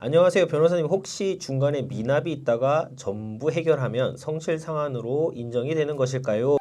안녕하세요. 변호사님, 혹시 중간에 미납이 있다가 전부 해결하면 성실상환으로 인정이 되는 것일까요?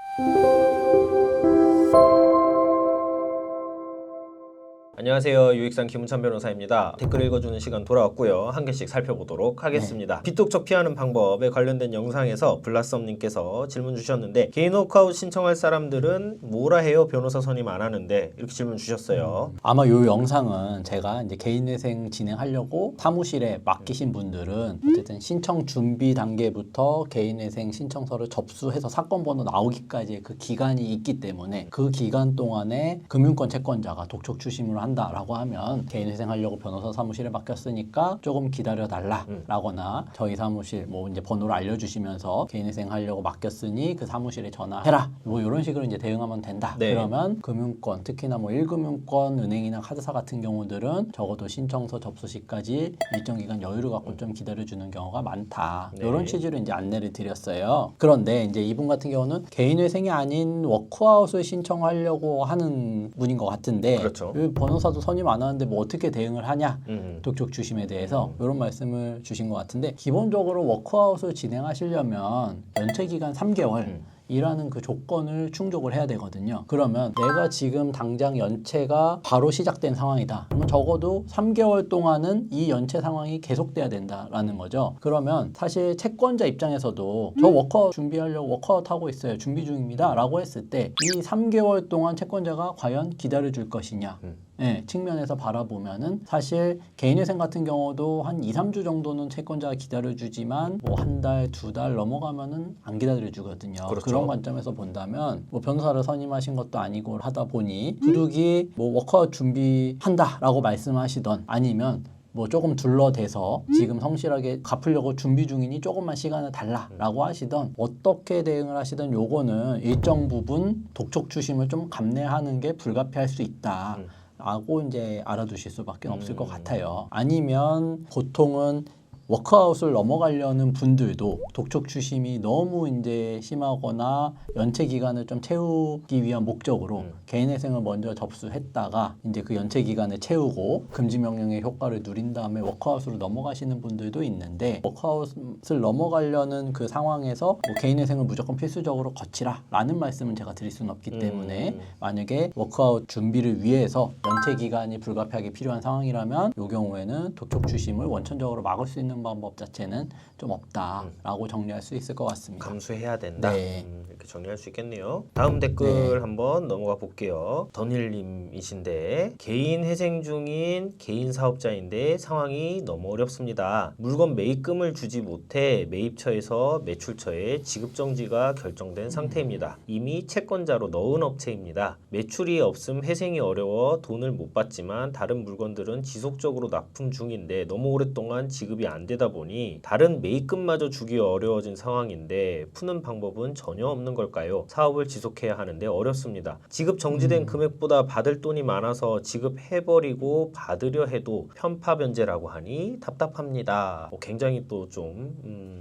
안녕하세요. 유익상 김은찬 변호사입니다. 댓글 읽어주는 시간 돌아왔고요. 한 개씩 살펴보도록 하겠습니다. 빚독촉 피하는 방법에 관련된 영상에서 블라썸님께서 질문 주셨는데, 개인 워크아웃 신청할 사람들은 뭐라 해요? 변호사 선임 안 하는데, 이렇게 질문 주셨어요. 아마 이 영상은 제가 이제 개인회생 진행하려고 사무실에 맡기신 분들은 어쨌든 신청 준비 단계부터 개인회생 신청서를 접수해서 사건 번호 나오기까지의 그 기간이 있기 때문에 그 기간 동안에 금융권 채권자가 독촉 추심을 한다라고 하면 개인회생 하려고 변호사 사무실에 맡겼으니까 조금 기다려 달라라거나 저희 사무실 뭐 이제 번호를 알려주시면서 개인회생 하려고 맡겼으니 그 사무실에 전화해라 뭐 이런 식으로 이제 대응하면 된다. 네. 그러면 금융권 특히나 뭐 1금융권 은행이나 카드사 같은 경우들은 적어도 신청서 접수 시까지 일정 기간 여유를 갖고 좀 기다려주는 경우가 많다. 네. 이런 취지로 이제 안내를 드렸어요. 그런데 이제 이분 같은 경우는 개인회생이 아닌 워크아웃을 신청하려고 하는 분인 것 같은데 그렇죠. 변호사도 선임 안 하는데 뭐 어떻게 대응을 하냐 독촉 추심에 대해서 이런 말씀을 주신 것 같은데 기본적으로 워크아웃을 진행하시려면 연체 기간 3개월 이라는 그 조건을 충족을 해야 되거든요. 그러면 내가 지금 당장 연체가 바로 시작된 상황이다. 그러면 적어도 3개월 동안은 이 연체 상황이 계속돼야 된다라는 거죠. 그러면 사실 채권자 입장에서도 저 워크아웃 준비하려고 워크아웃 하고 있어요. 준비 중입니다. 라고 했을 때 이 3개월 동안 채권자가 과연 기다려줄 것이냐. 네, 측면에서 바라보면은 사실 개인회생 같은 경우도 한 2, 3주 정도는 채권자가 기다려주지만 뭐 한 달, 2달 넘어가면은 안 기다려주거든요. 그렇죠. 그런 관점에서 본다면 뭐 변호사를 선임하신 것도 아니고 하다 보니 부득이 뭐 워크아웃 준비한다라고 말씀하시던 아니면 뭐 조금 둘러대서 지금 성실하게 갚으려고 준비 중이니 조금만 시간을 달라라고 하시던 어떻게 대응을 하시던 요거는 일정 부분 독촉 추심을 좀 감내하는 게 불가피할 수 있다. 라고 이제 알아두실 수밖에 없을 것 같아요. 아니면 보통은 워크아웃을 넘어가려는 분들도 독촉 추심이 너무 이제 심하거나 연체 기간을 좀 채우기 위한 목적으로 개인회생을 먼저 접수했다가 이제 그 연체 기간을 채우고 금지 명령의 효과를 누린 다음에 워크아웃으로 넘어가시는 분들도 있는데 워크아웃을 넘어가려는 그 상황에서 뭐 개인회생을 무조건 필수적으로 거치라라는 말씀은 제가 드릴 수는 없기 때문에 만약에 워크아웃 준비를 위해서 연체 기간이 불가피하게 필요한 상황이라면 이 경우에는 독촉 추심을 원천적으로 막을 수 있는 방법 자체는 좀 없다라고 정리할 수 있을 것 같습니다. 감수해야 된다. 네. 이렇게 정리할 수 있겠네요. 다음 댓글 한번 넘어가 볼게요. 던일님이신데, 개인 회생 중인 개인 사업자인데 상황이 너무 어렵습니다. 물건 매입금을 주지 못해 매입처에서 매출처에 지급정지가 결정된 상태입니다. 이미 채권자로 넣은 업체입니다. 매출이 없음 회생이 어려워 돈을 못 받지만 다른 물건들은 지속적으로 납품 중인데 너무 오랫동안 지급이 안 되다 보니 다른 매입금마저 주기 어려워진 상황인데 푸는 방법은 전혀 없는 걸까요? 사업을 지속해야 하는데 어렵습니다. 지급 정지된 금액보다 받을 돈이 많아서 지급해버리고 받으려 해도 편파 변제라고 하니 답답합니다. 굉장히 또 좀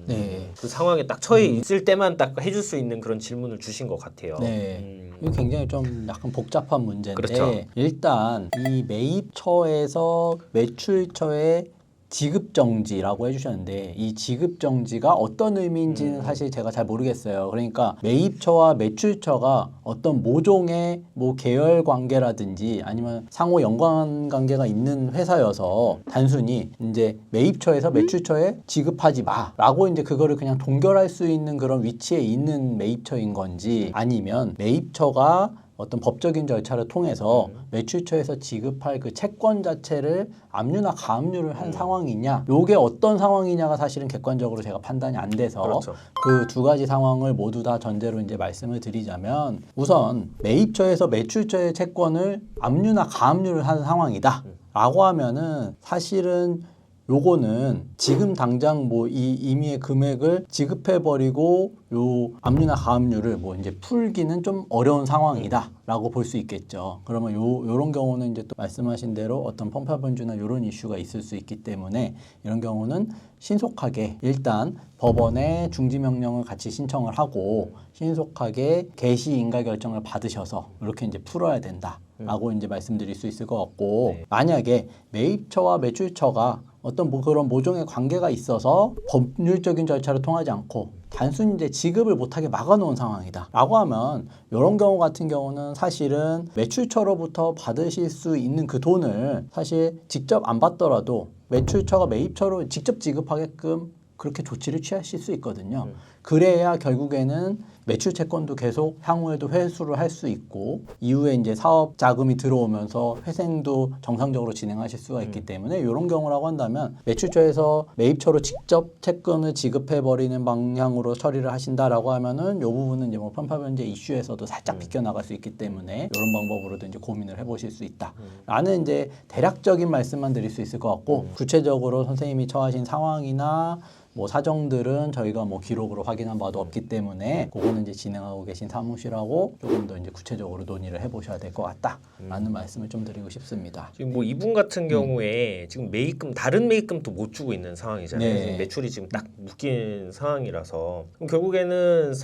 그 상황에 딱 처해 있을 때만 딱 해줄 수 있는 그런 질문을 주신 것 같아요. 네. 이거 굉장히 좀 약간 복잡한 문제인데 그렇죠. 일단 이 매입처에서 매출처에 지급정지라고 해주셨는데 이 지급정지가 어떤 의미인지는 사실 제가 잘 모르겠어요. 그러니까 매입처와 매출처가 어떤 모종의 뭐 계열 관계라든지 아니면 상호 연관 관계가 있는 회사여서 단순히 이제 매입처에서 매출처에 지급하지 마라고 이제 그거를 그냥 동결할 수 있는 그런 위치에 있는 매입처인 건지 아니면 매입처가 어떤 법적인 절차를 통해서 매출처에서 지급할 그 채권 자체를 압류나 가압류를 한 상황이냐 요게 어떤 상황이냐가 사실은 객관적으로 제가 판단이 안 돼서 그렇죠. 그 두 가지 상황을 모두 다 전제로 이제 말씀을 드리자면 우선 매입처에서 매출처의 채권을 압류나 가압류를 한 상황이다 라고 하면은 사실은 요거는 지금 당장 뭐 이 임의의 금액을 지급해버리고 요 압류나 가압류를 뭐 이제 풀기는 좀 어려운 상황이다라고 볼 수 있겠죠. 그러면 요런 경우는 이제 또 말씀하신 대로 어떤 편파변주나 요런 이슈가 있을 수 있기 때문에 이런 경우는 신속하게 일단 법원에 중지명령을 같이 신청을 하고 신속하게 개시 인가 결정을 받으셔서 이렇게 이제 풀어야 된다라고 이제 말씀드릴 수 있을 것 같고 만약에 매입처와 매출처가 어떤 뭐 그런 모종의 관계가 있어서 법률적인 절차를 통하지 않고 단순히 이제 지급을 못하게 막아놓은 상황이다 라고 하면 이런 경우 같은 경우는 사실은 매출처로부터 받으실 수 있는 그 돈을 사실 직접 안 받더라도 매출처가 매입처로 직접 지급하게끔 그렇게 조치를 취하실 수 있거든요. 그래야 결국에는 매출 채권도 계속 향후에도 회수를 할 수 있고 이후에 이제 사업 자금이 들어오면서 회생도 정상적으로 진행하실 수가 있기 때문에 이런 경우라고 한다면 매출처에서 매입처로 직접 채권을 지급해 버리는 방향으로 처리를 하신다라고 하면은 이 부분은 이제 뭐 편파변제 이슈에서도 살짝 비껴나갈 수 있기 때문에 이런 방법으로도 이제 고민을 해보실 수 있다라는 이제 대략적인 말씀만 드릴 수 있을 것 같고 구체적으로 선생님이 처하신 상황이나 뭐 사정들은 저희가 뭐 기록으로 확인한 바도 없기 때문에 그거는 이제 진행하고 계신 사무실하고 조금 더 이제 구체적으로 논의를 해보셔야 될 것 같다라는 말씀을 좀 드리고 싶습니다. 지금 뭐 이분 같은 경우에 지금 매입금 다른 매입금도 못 주고 있는 상황이잖아요. 네. 지금 매출이 지금 딱 묶인 상황이라서 그럼 결국에는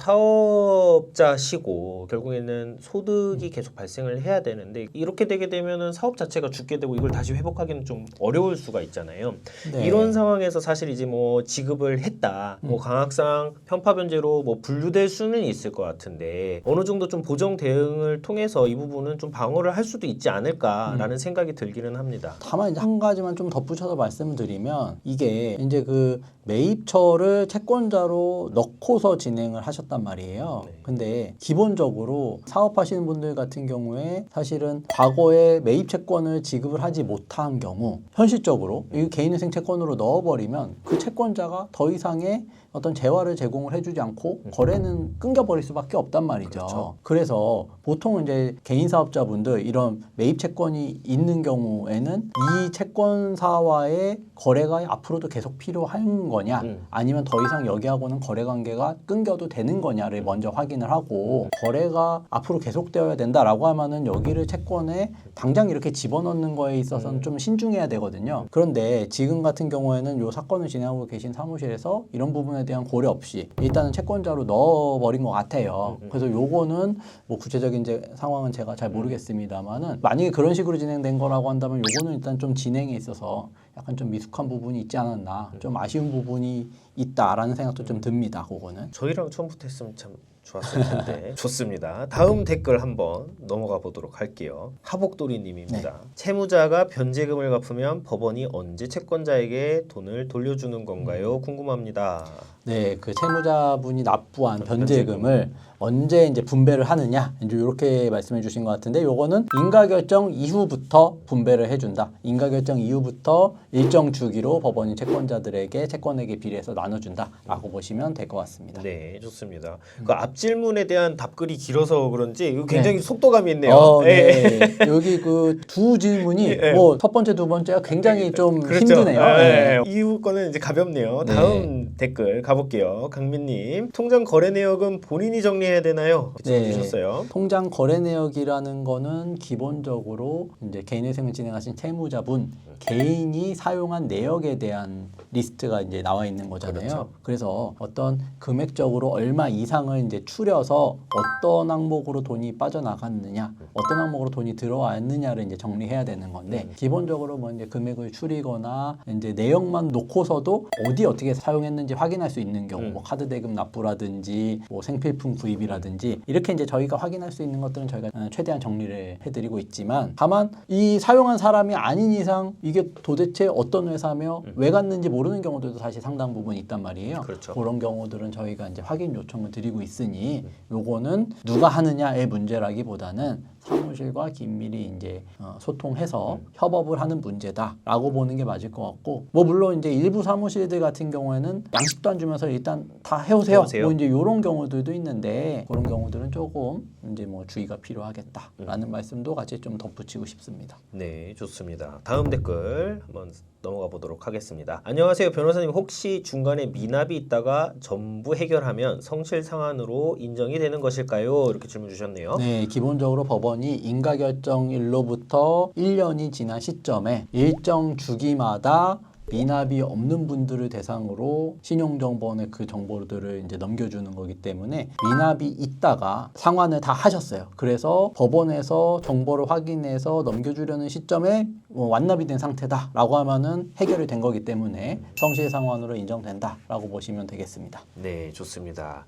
사업자시고 결국에는 소득이 계속 발생을 해야 되는데 이렇게 되게 되면은 사업 자체가 죽게 되고 이걸 다시 회복하기는 좀 어려울 수가 있잖아요. 네. 이런 상황에서 사실 이제 뭐 지급을 했다. 뭐 강학상 편파변제로 뭐 분류될 수는 있을 것 같은데 어느 정도 좀 보정 대응을 통해서 이 부분은 좀 방어를 할 수도 있지 않을까라는 생각이 들기는 합니다. 다만 이제 한 가지만 좀 덧붙여서 말씀을 드리면 이게 이제 그 매입처를 채권자로 넣고서 진행을 하셨단 말이에요. 네. 근데 기본적으로 사업하시는 분들 같은 경우에 사실은 과거에 매입 채권을 지급을 하지 못한 경우 현실적으로 이 개인회생 채권으로 넣어버리면 그 채권자가 더 이상의 어떤 재화를 제공을 해주지 않고 거래는 끊겨버릴 수밖에 없단 말이죠. 그렇죠. 그래서 보통 이제 개인 사업자분들 이런 매입 채권이 있는 경우에는 이 채권사와의 거래가 앞으로도 계속 필요한 거냐 아니면 더 이상 여기하고는 거래 관계가 끊겨도 되는 거냐를 먼저 확인을 하고 거래가 앞으로 계속되어야 된다라고 하면은 여기를 채권에 당장 이렇게 집어넣는 거에 있어서는 좀 신중해야 되거든요. 그런데 지금 같은 경우에는 이 사건을 진행하고 계신 사무실에서 이런 부분에 대한 고려 없이 일단은 채권자로 넣어버린 것 같아요. 그래서 요거는 뭐 구체적인 이제 상황은 제가 잘 모르겠습니다만은 만약에 그런 식으로 진행된 거라고 한다면 요거는 일단 좀 진행에 있어서 약간 좀 미숙한 부분이 있지 않았나, 좀 아쉬운 부분이 있다라는 생각도 좀 듭니다. 그거는. 저희랑 처음부터 했으면 참 좋았을 텐데. 좋습니다. 다음 댓글 한번 넘어가 보도록 할게요. 하복돌이 님입니다. 채무자가 변제금을 갚으면 법원이 언제 채권자에게 돈을 돌려주는 건가요? 궁금합니다. 네, 그 채무자분이 납부한 변제금을 언제 이제 분배를 하느냐 이제 이렇게 말씀해 주신 것 같은데 요거는 인가결정 이후부터 분배를 해준다. 인가결정 이후부터 일정 주기로 법원이 채권자들에게 채권액에 비례해서 나눠준다라고 보시면 될 것 같습니다. 네, 좋습니다. 그 앞 질문에 대한 답글이 길어서 그런지 이거 굉장히 속도감이 있네요. 네. 여기 그 두 질문이 뭐 첫 번째, 두 번째가 굉장히 좀 그렇죠. 힘드네요. 네. 이후 거는 이제 가볍네요. 네. 다음 댓글 가볼게요. 강민님, 통장 거래 내역은 본인이 정리해야 되나요? 주셨어요. 통장 거래 내역이라는 거는 기본적으로 이제 개인회생을 진행하신 채무자분 개인이 사용한 내역에 대한 리스트가 이제 나와 있는 거잖아요. 그렇죠. 그래서 어떤 금액적으로 얼마 이상을 이제 추려서 어떤 항목으로 돈이 빠져나갔느냐, 어떤 항목으로 돈이 들어왔느냐를 이제 정리해야 되는 건데 기본적으로 뭐 이제 금액을 추리거나 이제 내역만 놓고서도 어디 어떻게 사용했는지 확인할 수 있는 경우, 뭐 카드 대금 납부라든지 뭐 생필품 구입이라든지 이렇게 이제 저희가 확인할 수 있는 것들은 저희가 최대한 정리를 해드리고 있지만 다만 이 사용한 사람이 아닌 이상 이게 도대체 어떤 회사며 왜 갔는지 모르는 경우들도 사실 상당 부분 있단 말이에요. 그렇죠. 그런 경우들은 저희가 이제 확인 요청을 드리고 있으니 요거는 누가 하느냐의 문제라기보다는 사무실과 긴밀히 이제 소통해서 협업을 하는 문제다라고 보는 게 맞을 것 같고 뭐 물론 이제 일부 사무실들 같은 경우에는 양식도 안 주면서 일단 다 해오세요. 뭐 이제 이런 경우들도 있는데 그런 경우들은 조금 이제 뭐 주의가 필요하겠다라는 말씀도 같이 좀 덧붙이고 싶습니다. 네, 좋습니다. 다음 댓글 한번 넘어가 보도록 하겠습니다. 안녕하세요, 변호사님. 혹시 중간에 미납이 있다가 전부 해결하면 성실 상환으로 인정이 되는 것일까요? 이렇게 질문 주셨네요. 네, 기본적으로 법원이 인가결정일로부터 1년이 지난 시점에 일정 주기마다 미납이 없는 분들을 대상으로 신용정보원에 그 정보들을 이제 넘겨주는 거기 때문에 미납이 있다가 상환을 다 하셨어요. 그래서 법원에서 정보를 확인해서 넘겨주려는 시점에 완납이 된 상태다라고 하면은 해결이 된 거기 때문에 성실 상환으로 인정된다라고 보시면 되겠습니다. 네, 좋습니다.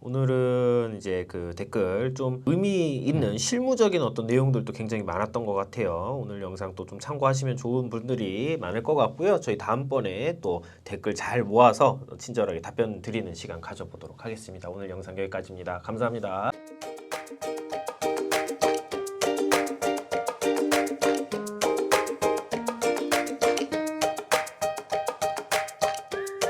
오늘은 이제 그 댓글 좀 의미 있는 실무적인 어떤 내용들도 굉장히 많았던 것 같아요. 오늘 영상 또 좀 참고하시면 좋은 분들이 많을 것 같고요. 저희 다음번에 또 댓글 잘 모아서 친절하게 답변 드리는 시간 가져보도록 하겠습니다. 오늘 영상 여기까지입니다. 감사합니다.